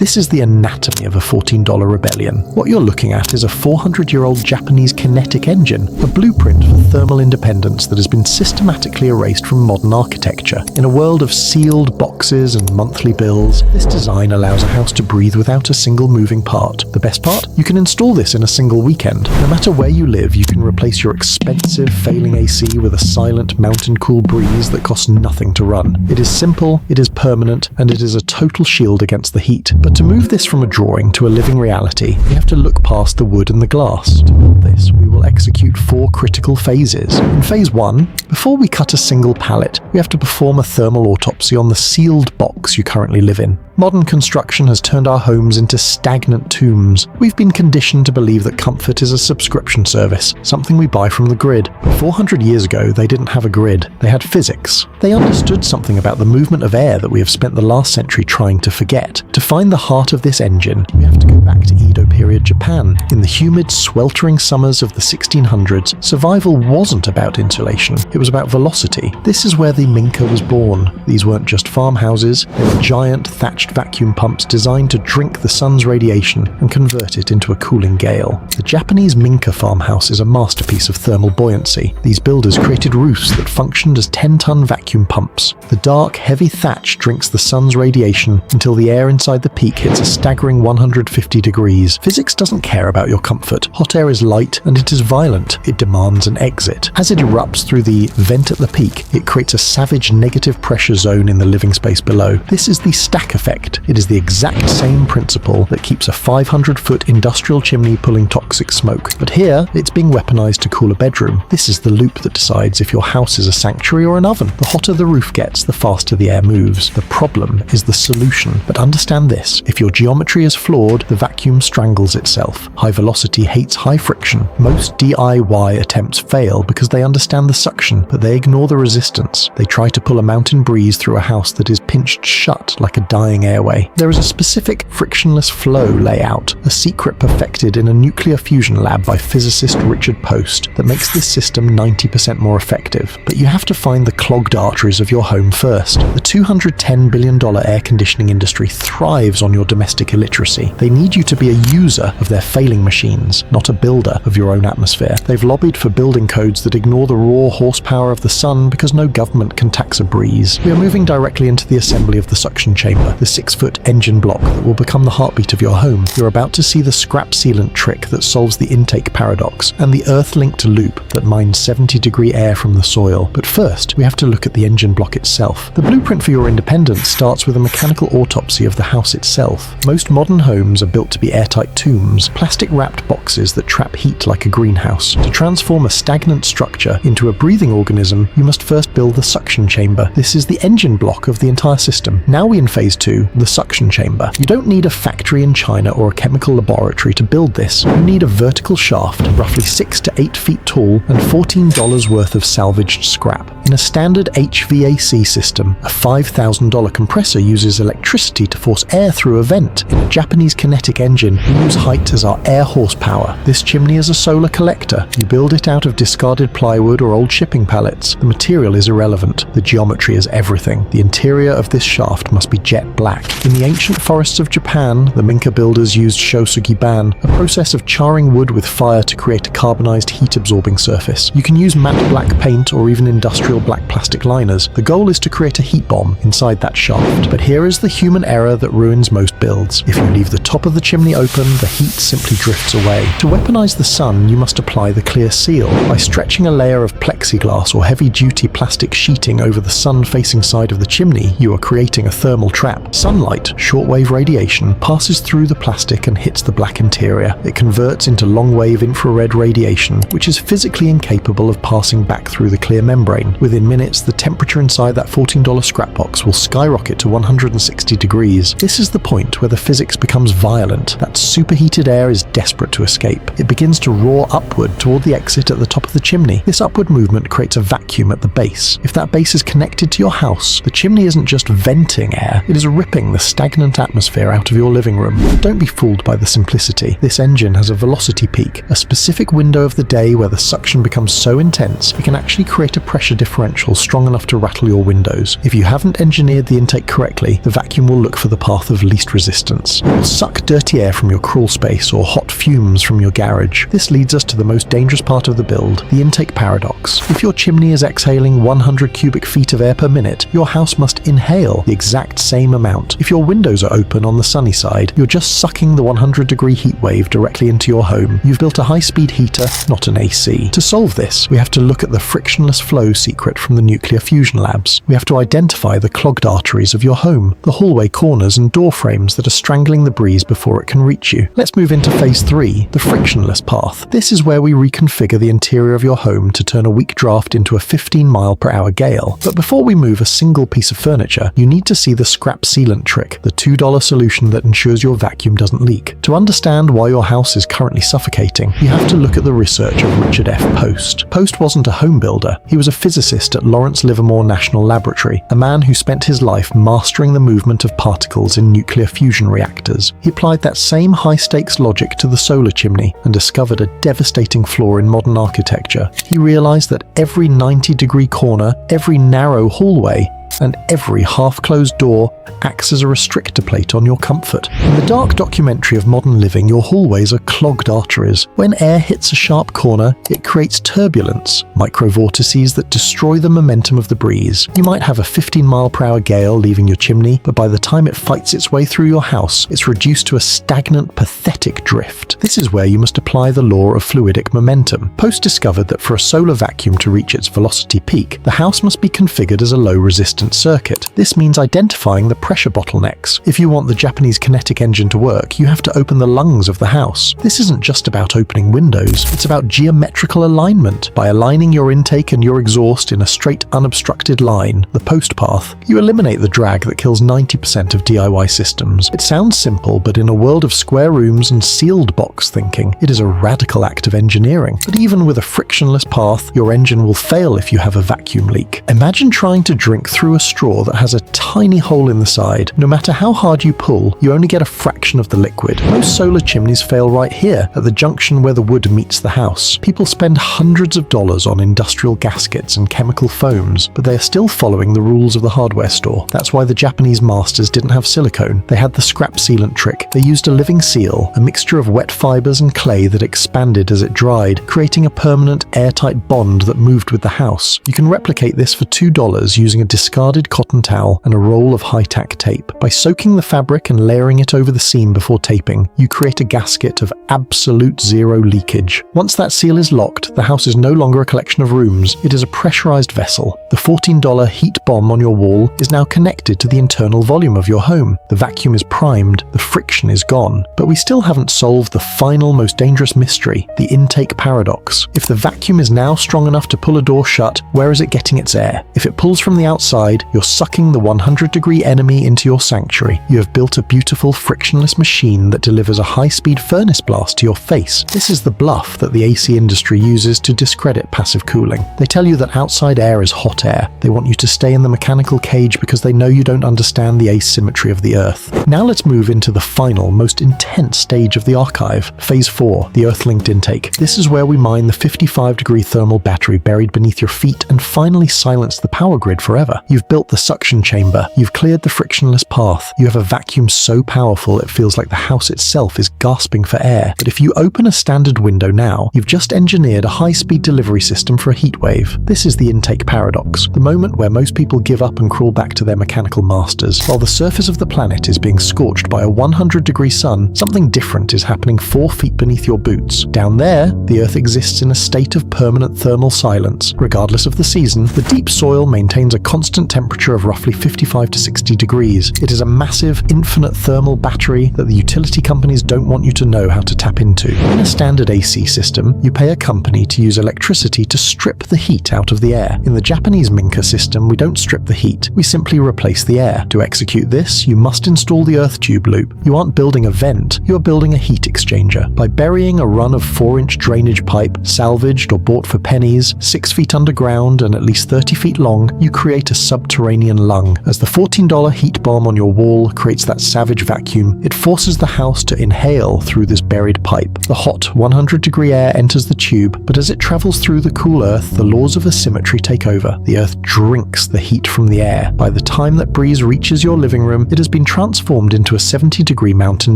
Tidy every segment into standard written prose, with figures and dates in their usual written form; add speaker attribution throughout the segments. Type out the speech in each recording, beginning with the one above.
Speaker 1: This is the anatomy of a $14 rebellion. What you're looking at is a 400-year-old Japanese kinetic engine, a blueprint for thermal independence that has been systematically erased from modern architecture. In a world of sealed boxes and monthly bills, this design allows a house to breathe without a single moving part. The best part? You can install this in a single weekend. No matter where you live, you can replace your expensive, failing AC with a silent, mountain-cool breeze that costs nothing to run. It is simple, it is permanent, and it is a total shield against the heat. But to move this from a drawing to a living reality, we have to look past the wood and the glass. To build this, we will execute 4 critical phases. In phase 1, before we cut a single pallet, we have to perform a thermal autopsy on the sealed box you currently live in. Modern construction has turned our homes into stagnant tombs. We've been conditioned to believe that comfort is a subscription service, something we buy from the grid. But 400 years ago, they didn't have a grid. They had physics. They understood something about the movement of air that we have spent the last century trying to forget. To find the heart of this engine, we have to go back to Edo period Japan. In the humid, sweltering summers of the 1600s, survival wasn't about insulation. It was about velocity. This is where the Minka was born. These weren't just farmhouses. They were giant, thatched vacuum pumps designed to drink the sun's radiation and convert it into a cooling gale. The Japanese Minka farmhouse is a masterpiece of thermal buoyancy. These builders created roofs that functioned as 10-ton vacuum pumps. The dark, heavy thatch drinks the sun's radiation until the air inside the peak hits a staggering 150 degrees. Physics doesn't care about your comfort. Hot air is light and it is violent. It demands an exit. As it erupts through the vent at the peak, it creates a savage negative pressure zone in the living space below. This is the stack effect. It is the exact same principle that keeps a 500-foot industrial chimney pulling toxic smoke. But here, it's being weaponized to cool a bedroom. This is the loop that decides if your house is a sanctuary or an oven. The hotter the roof gets, the faster the air moves. The problem is the solution. But understand this, if your geometry is flawed, the vacuum strangles itself. High velocity hates high friction. Most DIY attempts fail because they understand the suction, but they ignore the resistance. They try to pull a mountain breeze through a house that is pinched shut like a dying airway. There is a specific frictionless flow layout, a secret perfected in a nuclear fusion lab by physicist Richard Post, that makes this system 90% more effective. But you have to find the clogged arteries of your home first. The $210 billion air conditioning industry thrives on your domestic illiteracy. They need you to be a user of their failing machines, not a builder of your own atmosphere. They've lobbied for building codes that ignore the raw horsepower of the sun because no government can tax a breeze. We are moving directly into the assembly of the suction chamber, the 6-foot engine block that will become the heartbeat of your home. You're about to see the scrap sealant trick that solves the intake paradox, and the earth-linked loop that mines 70-degree air from the soil. But first, we have to look at the engine block itself. The blueprint for your independence starts with a mechanical autopsy of the house itself. Most modern homes are built to be airtight tombs, plastic-wrapped boxes that trap heat like a greenhouse. To transform a stagnant structure into a breathing organism, you must first build the suction chamber. This is the engine block of the entire system. Now we in phase 2, the suction chamber. You don't need a factory in China or a chemical laboratory to build this. You need a vertical shaft, roughly 6 to 8 feet tall, and $14 worth of salvaged scrap. In a standard HVAC system, a $5,000 compressor uses electricity to force air through a vent. In a Japanese kinetic engine, we use height as our air horsepower. This chimney is a solar collector. You build it out of discarded plywood or old shipping pallets. The material is irrelevant. The geometry is everything. The interior of this shaft must be jet black. In the ancient forests of Japan, the Minka builders used shosugi-ban, a process of charring wood with fire to create a carbonized heat-absorbing surface. You can use matte black paint or even industrial black plastic liners. The goal is to create a heat bomb inside that shaft. But here is the human error that ruins most builds. If you leave the top of the chimney open, the heat simply drifts away. To weaponize the sun, you must apply the clear seal. By stretching a layer of plexiglass or heavy-duty plastic sheeting over the sun-facing side of the chimney, you are creating a thermal trap. Sunlight, shortwave radiation, passes through the plastic and hits the black interior. It converts into long-wave infrared radiation, which is physically incapable of passing back through the clear membrane. Within minutes, the temperature inside that $14 scrap box will skyrocket to 160 degrees. This is the point where the physics becomes violent. That superheated air is desperate to escape. It begins to roar upward toward the exit at the top of the chimney. This upward movement creates a vacuum at the base. If that base is connected to your house, the chimney isn't just just venting air, it is ripping the stagnant atmosphere out of your living room. Don't be fooled by the simplicity. This engine has a velocity peak, a specific window of the day where the suction becomes so intense it can actually create a pressure differential strong enough to rattle your windows. If you haven't engineered the intake correctly, the vacuum will look for the path of least resistance. It will suck dirty air from your crawl space or hot fumes from your garage. This leads us to the most dangerous part of the build, the intake paradox. If your chimney is exhaling 100 cubic feet of air per minute, your house must inhale the exact same amount. If your windows are open on the sunny side, you're just sucking the 100-degree heat wave directly into your home. You've built a high-speed heater, not an AC. To solve this, we have to look at the frictionless flow secret from the nuclear fusion labs. We have to identify the clogged arteries of your home, the hallway corners and door frames that are strangling the breeze before it can reach you. Let's move into phase 3, the frictionless path. This is where we reconfigure the interior of your home to turn a weak draft into a 15-mile-per-hour gale. But before we move a single piece of furniture, you need to see the scrap sealant trick, the $2 solution that ensures your vacuum doesn't leak. To understand why your house is currently suffocating, you have to look at the research of Richard F. Post. Post wasn't a home builder. He was a physicist at Lawrence Livermore National Laboratory, a man who spent his life mastering the movement of particles in nuclear fusion reactors. He applied that same high-stakes logic to the solar chimney and discovered a devastating flaw in modern architecture. He realized that every 90-degree corner, every narrow hallway, and every half-closed door acts as a restrictor plate on your comfort. In the dark documentary of modern living, your hallways are clogged arteries. When air hits a sharp corner, it creates turbulence, microvortices that destroy the momentum of the breeze. You might have a 15-mile-per-hour gale leaving your chimney, but by the time it fights its way through your house, it's reduced to a stagnant, pathetic drift. This is where you must apply the law of fluidic momentum. Post discovered that for a solar vacuum to reach its velocity peak, the house must be configured as a low-resistance circuit. This means identifying the pressure bottlenecks. If you want the Japanese kinetic engine to work, you have to open the lungs of the house. This isn't just about opening windows, it's about geometrical alignment. By aligning your intake and your exhaust in a straight, unobstructed line, the post path, you eliminate the drag that kills 90% of DIY systems. It sounds simple, but in a world of square rooms and sealed box thinking, it is a radical act of engineering. But even with a frictionless path, your engine will fail if you have a vacuum leak. Imagine trying to drink through a straw that has a tiny hole in the side. No matter how hard you pull, you only get a fraction of the liquid. Most solar chimneys fail right here, at the junction where the wood meets the house. People spend hundreds of dollars on industrial gaskets and chemical foams, but they are still following the rules of the hardware store. That's why the Japanese masters didn't have silicone. They had the scrap sealant trick. They used a living seal, a mixture of wet fibers and clay that expanded as it dried, creating a permanent airtight bond that moved with the house. You can replicate this for $2 using a discarded cotton towel and a roll of high-tack tape. By soaking the fabric and layering it over the seam before taping, you create a gasket of absolute zero leakage. Once that seal is locked, the house is no longer a collection of rooms, it is a pressurized vessel. The $14 heat bomb on your wall is now connected to the internal volume of your home. The vacuum is primed, the friction is gone. But we still haven't solved the final, most dangerous mystery, the intake paradox. If the vacuum is now strong enough to pull a door shut, where is it getting its air? If it pulls from the outside, you're sucking the 100-degree enemy into your sanctuary. You have built a beautiful frictionless machine that delivers a high-speed furnace blast to your face. This is the bluff that the AC industry uses to discredit passive cooling. They tell you that outside air is hot air. They want you to stay in the mechanical cage because they know you don't understand the asymmetry of the Earth. Now let's move into the final, most intense stage of the archive, Phase 4, the Earth-linked intake. This is where we mine the 55-degree thermal battery buried beneath your feet and finally silence the power grid forever. You've built the suction chamber. You've cleared the frictionless path. You have a vacuum so powerful it feels like the house itself is gasping for air. But if you open a standard window now, you've just engineered a high-speed delivery system for a heat wave. This is the intake paradox, the moment where most people give up and crawl back to their mechanical masters. While the surface of the planet is being scorched by a 100-degree sun, something different is happening 4 feet beneath your boots. Down there, the Earth exists in a state of permanent thermal silence. Regardless of the season, the deep soil maintains a constant temperature of roughly 55 to 60 degrees. It is a massive, infinite thermal battery that the utility companies don't want you to know how to tap into. In a standard AC system, you pay a company to use electricity to strip the heat out of the air. In the Japanese Minka system, we don't strip the heat, we simply replace the air. To execute this, you must install the earth tube loop. You aren't building a vent, you are building a heat exchanger. By burying a run of 4-inch drainage pipe, salvaged or bought for pennies, 6 feet underground and at least 30 feet long, you create a subterranean lung. As the $14 heat bomb on your wall creates that savage vacuum, it forces the house to inhale through this buried pipe. The hot, 100-degree air enters the tube, but as it travels through the cool earth, the laws of asymmetry take over. The earth drinks the heat from the air. By the time that breeze reaches your living room, it has been transformed into a 70-degree mountain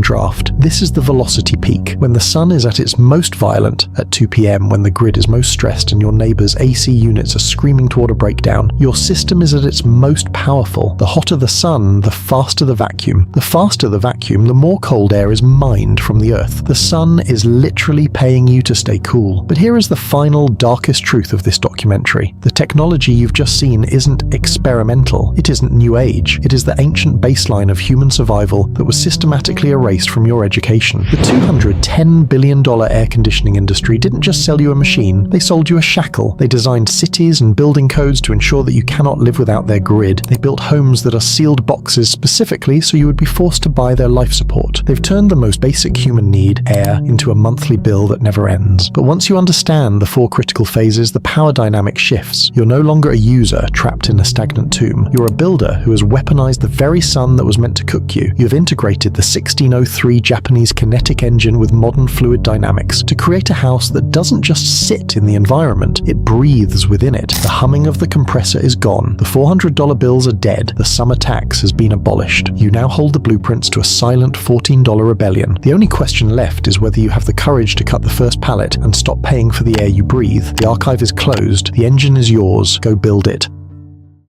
Speaker 1: draft. This is the velocity peak, when the sun is at its most violent, at 2 p.m. when the grid is most stressed and your neighbor's AC units are screaming toward a breakdown. Your system is at its most powerful. The hotter the sun, the faster the vacuum. The faster the vacuum, the more cold air is mined from the earth. The sun is literally paying you to stay cool. But here is the final, darkest truth of this documentary. The technology you've just seen isn't experimental. It isn't new age. It is the ancient baseline of human survival that was systematically erased from your education. The $210 billion air conditioning industry didn't just sell you a machine, they sold you a shackle. They designed cities and building codes to ensure that you cannot live without their grid. They built homes that are sealed boxes specifically so you would be forced to buy their life support. They've turned the most basic human need, air, into a monthly bill that never ends. But once you understand the 4 critical phases, the power dynamic shifts. You're no longer a user trapped in a stagnant tomb. You're a builder who has weaponized the very sun that was meant to cook you. You've integrated the 1603 Japanese kinetic engine with modern fluid dynamics to create a house that doesn't just sit in the environment, it breathes within it. The humming of the compressor is gone. The $400 bills are dead. The summer tax has been abolished. You now hold the blueprints to a silent $14 rebellion. The only question left is whether you have the courage to cut the first pallet and stop paying for the air you breathe. The archive is closed. The engine is yours. Go build it.